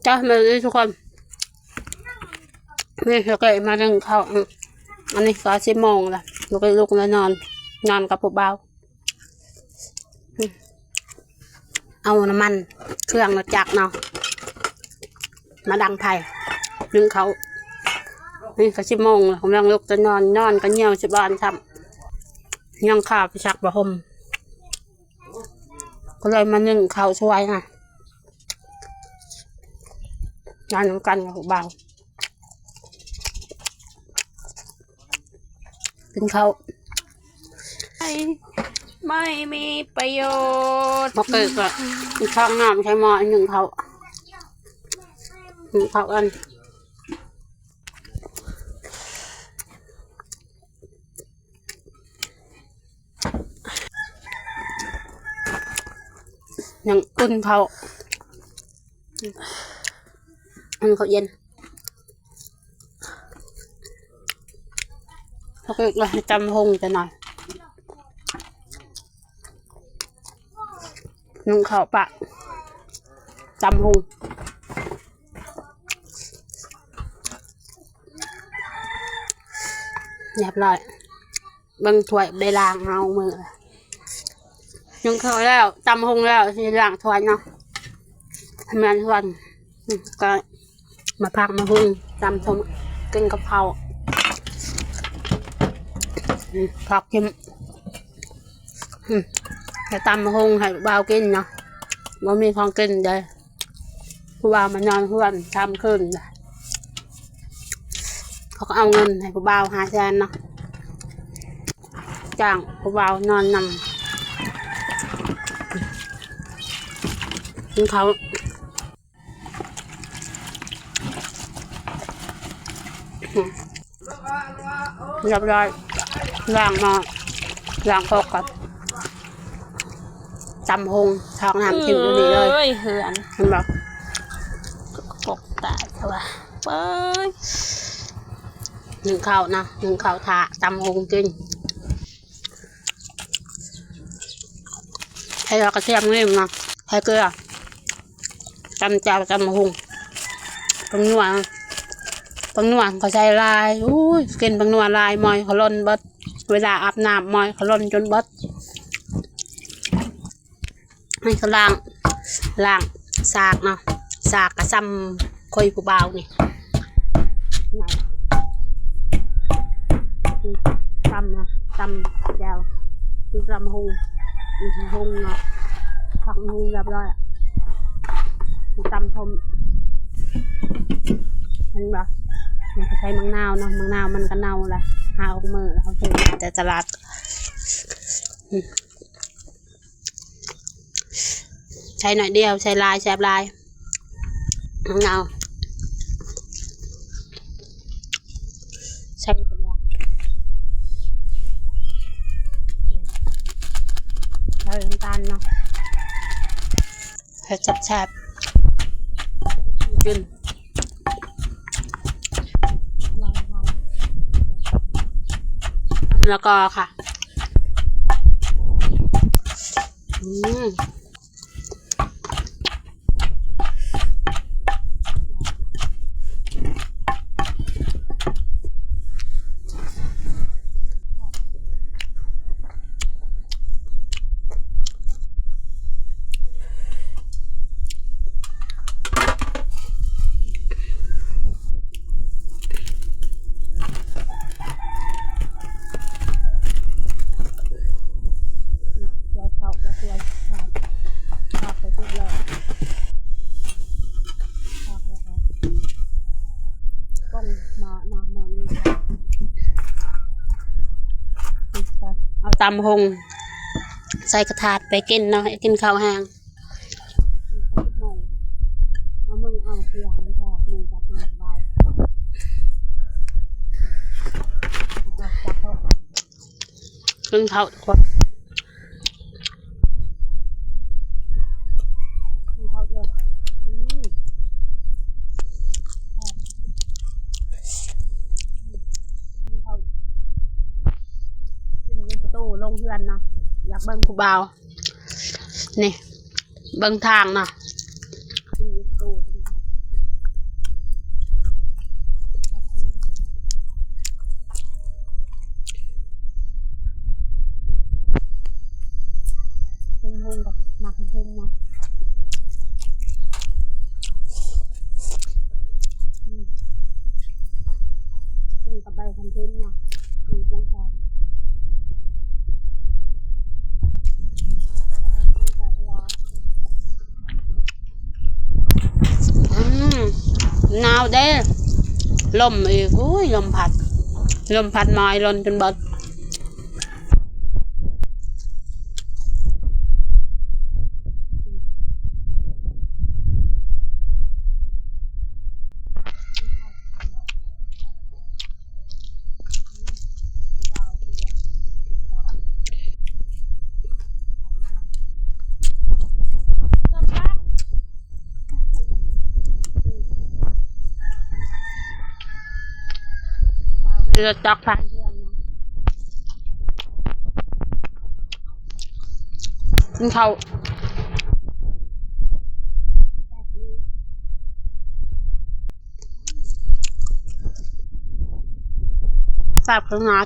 จ้ามาเลยทุกคนนี่เราก็มาเรื่องข้าวอันนี้ก็10 โมงละเราก็ลุกแล้วนอนกับผู้บ่าวเอาน้ำมันเครื่องรถจักรเนาะมาดังไผ่นึ่งเขานี่ก็10 โมงแล้วผมยังลุกจะนอนก็เหี่ยวสิบานทำยังข้าวไปชักบะฮมก็เลยมานึ่งเขาช่วยนะงานน้ำกันกับผู้บ่าวกินเขาไม่มีประโยชน์พอเกิดก็ช่องน้ำใช้หม้อหนึ่งเขาอันยังอุ่นเขาเขาเย็นพอเกิดก็จำหงจะหน่อยนึ่งเขาปะจำหงเรียบร้อยเบิ่งถ้วยใบลางเอามือนึ่งเขาแล้วจำหงแล้วที่ล้างถ้วยเนาะทำงานทุกวันก็มาพักมาหุ่นจำชมกินกะเพราผักกินให้ตำมาหงให้บ่าวกินเนาะว่ามีของกินเลยผู้บ่าวมานอนเพื่อนทำขึ้นเลยเขาก็เอาเงินให้ผู้บ่าว500,000เนาะจ้างผู้บ่าวนอนนำกินเขาเรียบร้อยล้างพอกกับจำหงทองน้ำทิมดูดีเลยเหือนเห็นบอกปกตายเขาว่าเป้ยหนึ่งข้าวนะหนึ่งข้าวถาจำหงกินให้เรากระเทียมนิ่มนะให้เกลือจำจ่าจำหงปังนวเขาใช้ลายกินปังนวลายมอยเขาล่นบดเวลาอาบน้ำมอยเขาล่นจนบดให้เขาล้างสากเนาะสากกระซ้ำคอยผู้บ่าวนี่ซ้ำเนาะซ้ำยาวคือซ้ำหงเนาะผักหงเรียบร้อยซ้ำทมเห็นปะมันก็ใช้มังนาวเนาะมังนาวมันก็เน่าละหาออกมือแล้วเขาซื้อมาแต่ตลาดใช้หน่อยเดียวใช้ลายแสบลายมังนาวใช้ไปแล้วใช้น้ำตาลเนาะให้แสบกินแล้วก็ค่ะเอาตำหงใส่กระถาดไปกินเนาะกินข้าวแห้งกินข้าวคนลงเพื่อนเนาะอยากเบิ่งผู้บ่าวนี่เบิ่งทางเนาะ หนาวเด้ลมอีกอุ้ยลมพัดไม้ลนจนเบิดจะจักพันกินข้าวทราบขนาด